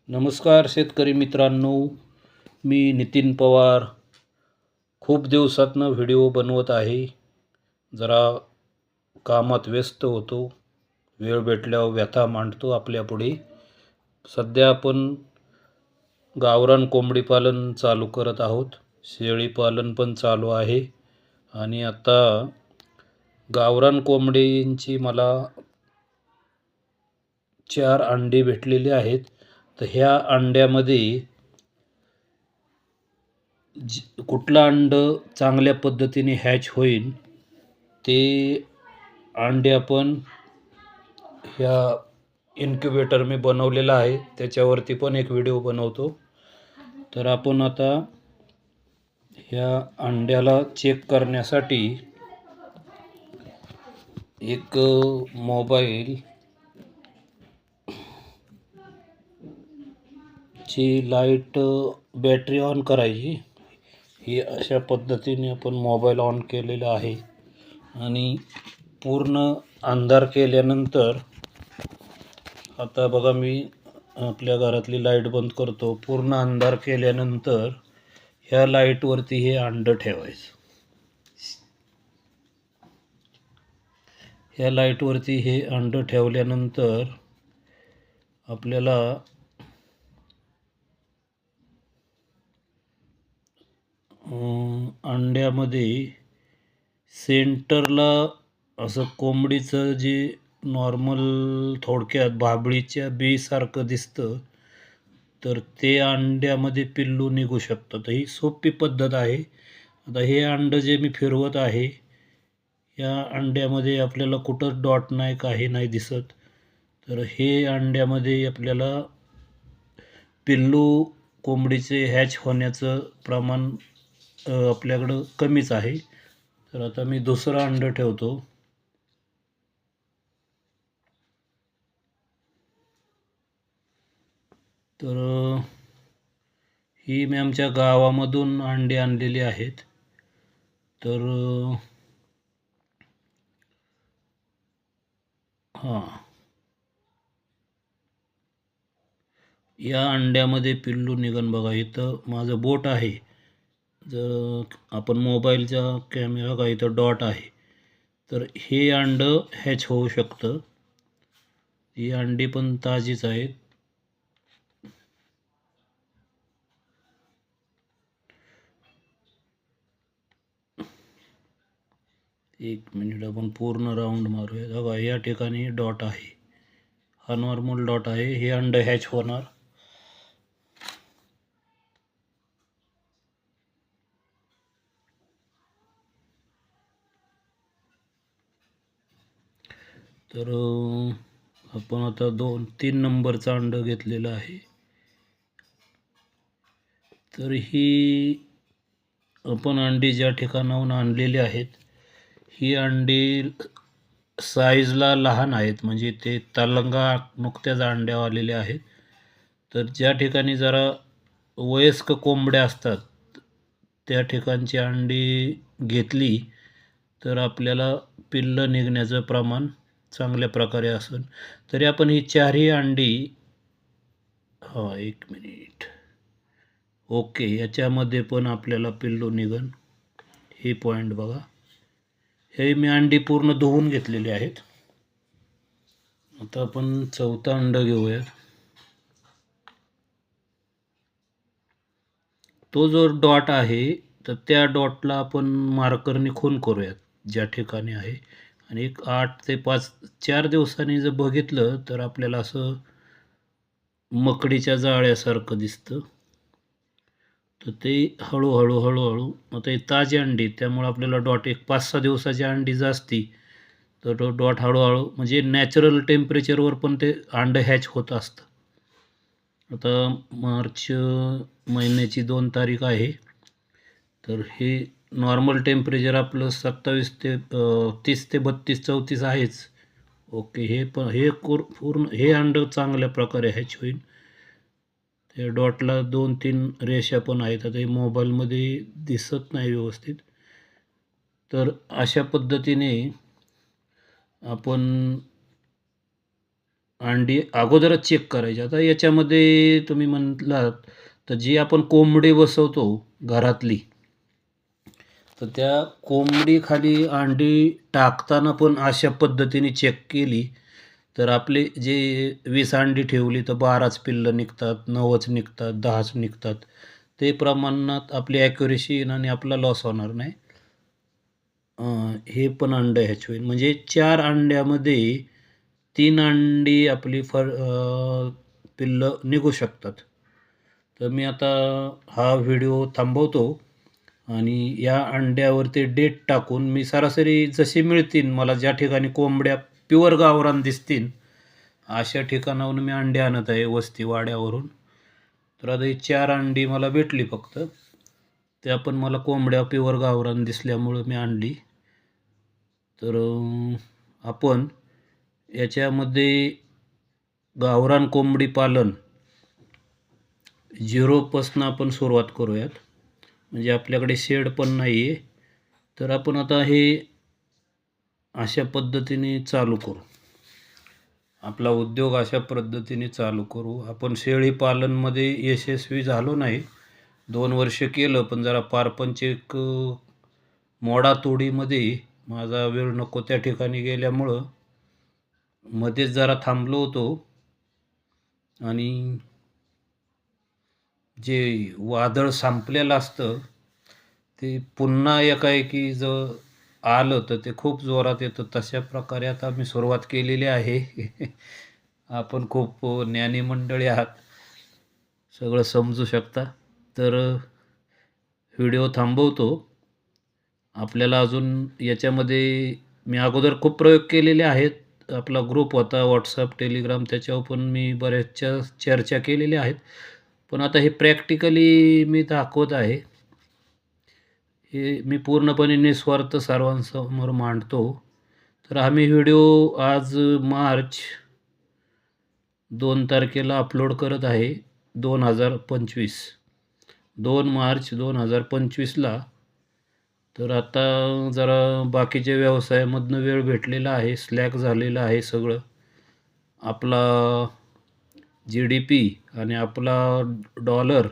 नमस्कार शेतकरी मित्रांनो, मी नितीन पवार. खूप दिवसातनं व्हिडिओ बनवत आहे. जरा कामात व्यस्त होतो. वेळ भेटल्यावर व्यथा मांडतो आपल्यापुढे. सध्या आपण गावरान कोंबडी पालन चालू करत आहोत. शेळी पालन पण चालू आहे. आणि आता गावरान कोंबडींची मला 4 अंडी भेटलेली आहेत. तर ह्या अंड्यामध्ये कुठलं अंडं चांगल्या पद्धतीने हॅच होईल ते अंडे आपण ह्या इन्क्युबेटर मी बनवलेला आहे, त्याच्यावरती पण एक व्हिडिओ बनवतो. तर आपण आता ह्या अंड्याला चेक करण्यासाठी एक मोबाईल ची लाईट बॅटरी ऑन करायची. ही अशा पद्धतीने आपण मोबाईल ऑन केलेला आहे आणि पूर्ण अंधार केल्यानंतर आता बघा, मी आपल्या घरातली लाईट बंद करतो. पूर्ण अंधार केल्यानंतर ह्या लाईटवरती हे अंडं ठेवायचं. ह्या लाईटवरती हे अंडं ठेवल्यानंतर आपल्याला अंड्यामध्ये सेंटरला असं कोंबडीचं जे नॉर्मल थोडक्यात भाबळीच्या बीसारखं दिसतं, तर ते अंड्यामध्ये पिल्लू निघू शकतं. तर ही सोपी पद्धत आहे. आता हे अंडं जे मी फिरवत आहे, या अंड्यामध्ये आपल्याला कुठं डॉट नाही, काही नाही दिसत. तर हे अंड्यामध्ये आपल्याला पिल्लू कोंबडीचे हॅच होण्याचं प्रमाण आपल्याकडं कमीच आहे. तर आता मी दुसरं अंडं ठेवतो. तर ही मी आमच्या गावामधून अंडी आणलेली आहेत. तर या अंड्यामध्ये पिल्लू निघन. बघा, इथं माझं बोट आहे. जर आपण मोबाईलच्या कॅमेरा का इथं डॉट आहे, तर हे अंडं हॅच होऊ शकतं. ही अंडी पण ताजीच आहेत. एक मिनिट, आपण पूर्ण राऊंड मारूया. बघा, या ठिकाणी डॉट आहे. हा नॉर्मल डॉट आहे. हे अंडं हॅच होणार. तर आपण आता 2-3 नंबरचं अंडं घेतलेलं आहे. तर ही आपण अंडी ज्या ठिकाणाहून आणलेली आहेत, ही अंडी साईजला लहान आहेत. म्हणजे ते तलंगा नुकत्याच अंड्या आलेले आहेत. तर ज्या ठिकाणी जरा वयस्क कोंबड्या असतात, त्या ठिकाणची अंडी घेतली तर आपल्याला पिल्लं निघण्याचं प्रमाण चांगल्या प्रकारे असेल. तरी आपण ही 4ही अंडी, एक मिनिट, ओके, याच्यामध्ये पण आपल्याला पिल्लू निघन. हे पॉईंट बघा. हे मी अंडी पूर्ण धुवून घेतलेली आहेत. आता आपण चौथं अंडं घेऊयात. तो जो डॉट आहे, तर त्या डॉटला आपण मार्करने खून करूयात ज्या ठिकाणी आहे. आणि एक 8 ते 4 दिवसांनी जर बघितलं तर आपल्याला असं मकडीच्या जाळ्यासारखं दिसतं. तर ते हळूहळू आता हे ताजी अंडी, त्यामुळे आपल्याला डॉट एक 5-6 दिवसाची अंडी जर असती तर तो डॉट हळूहळू म्हणजे नॅचरल टेम्परेचरवर पण ते अंडं हॅच होत असतं. आता मार्च महिन्याची 2 तारीख आहे. तर हे नॉर्मल टेम्परेचर आपलं 27 ते 30 ते 32-34 आहेच. ओके, हे पण हे पूर्ण हे अंडं चांगल्या प्रकारे हॅच होईल. ते डॉटला 2-3 रेषा पण आहेत. आता हे मोबाईलमध्ये दिसत नाही व्यवस्थित. तर अशा पद्धतीने आपण अंडी अगोदरच चेक करायची. आता याच्यामध्ये तुम्ही म्हटलात, तर जी आपण कोंबडी बसवतो घरातली, तर त्या कोंबडीखाली अंडी टाकताना पण अशा पद्धतीने चेक केली, तर आपले जे 20 अंडी ठेवली तर 12च पिल्लं निघतात, 9च निघतात, 10च निघतात. ते प्रमाणात आपली ॲक्युरेसी येईल आणि आपला लॉस होणार नाही. हे पण अंडं हॅच होईल. म्हणजे 4 अंड्यामध्ये 3 अंडी आपली पिल्लं निघू शकतात. तर मी आता हा व्हिडिओ थांबवतो आणि या अंड्यावरती डेट टाकून मी सरासरी जशी मिळतील मला ज्या ठिकाणी कोंबड्या प्युअर गावरान दिसतील, अशा ठिकाणाहून मी अंडी आणत आहे वस्ती वाड्यावरून. तर आता ही 4 अंडी मला भेटली फक्त. त्या पण मला कोंबड्या प्युअर गावरान दिसल्यामुळं मी आणली. तर आपण याच्यामध्ये गावरान कोंबडी पालन 0पासून आपण सुरुवात करूयात. म्हणजे आपल्याकडे शेड पण नाही आहे. तर आपण आता हे अशा पद्धतीने चालू करू. आपला उद्योग अशा पद्धतीने चालू करू. आपण शेळी पालनमध्ये यशस्वी झालो नाही. 2 वर्ष केलं, पण जरा पारपंचिक मोडातोडीमध्ये माझा वेळ नको त्या ठिकाणी गेल्यामुळं मध्येच जरा थांबलो होतो आणि जे वादळ संपलेलं असतं ते पुन्हा एकाएकी जर आलं तर ते खूप जोरात येतं. तशा प्रकारे आता मी सुरुवात केलेली आहे. आपण खूप ज्ञानी मंडळी आहात, सगळं समजू शकता. तर व्हिडिओ थांबवतो. आपल्याला अजून याच्यामध्ये मी अगोदर खूप प्रयोग केलेले आहेत. आपला ग्रुप होता WhatsApp, Telegram, त्याच्यावर पण मी बऱ्याचशा चर्चा केलेल्या आहेत. पण आता हे प्रॅक्टिकली मी दाखवत आहे. हे मी पूर्णपणे निस्वार्थ सर्वांसमोर मांडतो. तर आम्ही व्हिडिओ आज मार्च 2 तारखेला अपलोड करत आहे. 2025 2 मार्च 2025ला. तर आता जरा बाकीच्या व्यवसायामधनं वेळ भेटलेला आहे. स्लॅक झालेलं आहे सगळं. आपला GDP आणि आपला डॉलर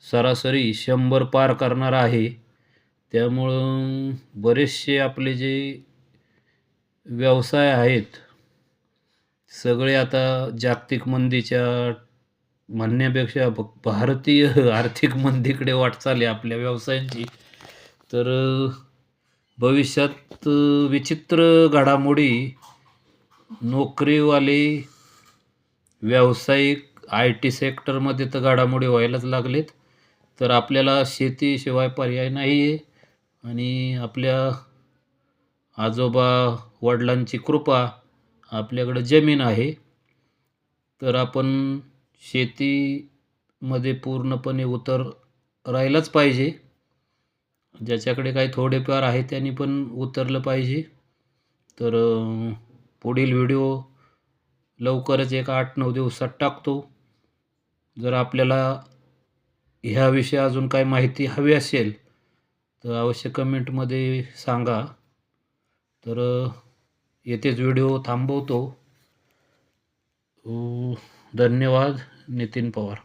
सरासरी 100 पार करणार आहे. त्यामुळं बरेचसे आपले जे व्यवसाय आहेत, सगळे आता जागतिक मंदीच्या म्हणण्यापेक्षा भारतीय आर्थिक मंदीकडे वाटचाल आहे आपल्या व्यवसायांची. तर भविष्यात विचित्र घडामोडी, नोकरीवाले, व्यावसायिक, IT सेक्टरमध्ये तर घडामोडी व्हायलाच लागलेत. तर आपल्याला शेतीशिवाय पर्याय नाही आहे आणि आपल्या आजोबा वडिलांची कृपा आपल्याकडं जमीन आहे. तर आपण शेतीमध्ये पूर्णपणे राहिलाच पाहिजे. ज्याच्याकडे काही थोडेफार आहे त्यांनी पण उतरलं पाहिजे. तर पुढील व्हिडिओ लवकरच एक 8-9 दिवसात टाकतो. जर आपल्याला ह्याविषयी अजून काही माहिती हवी असेल तर अवश्य कमेंटमध्ये सांगा. तर येथेच व्हिडिओ थांबवतो. धन्यवाद. नितीन पवार.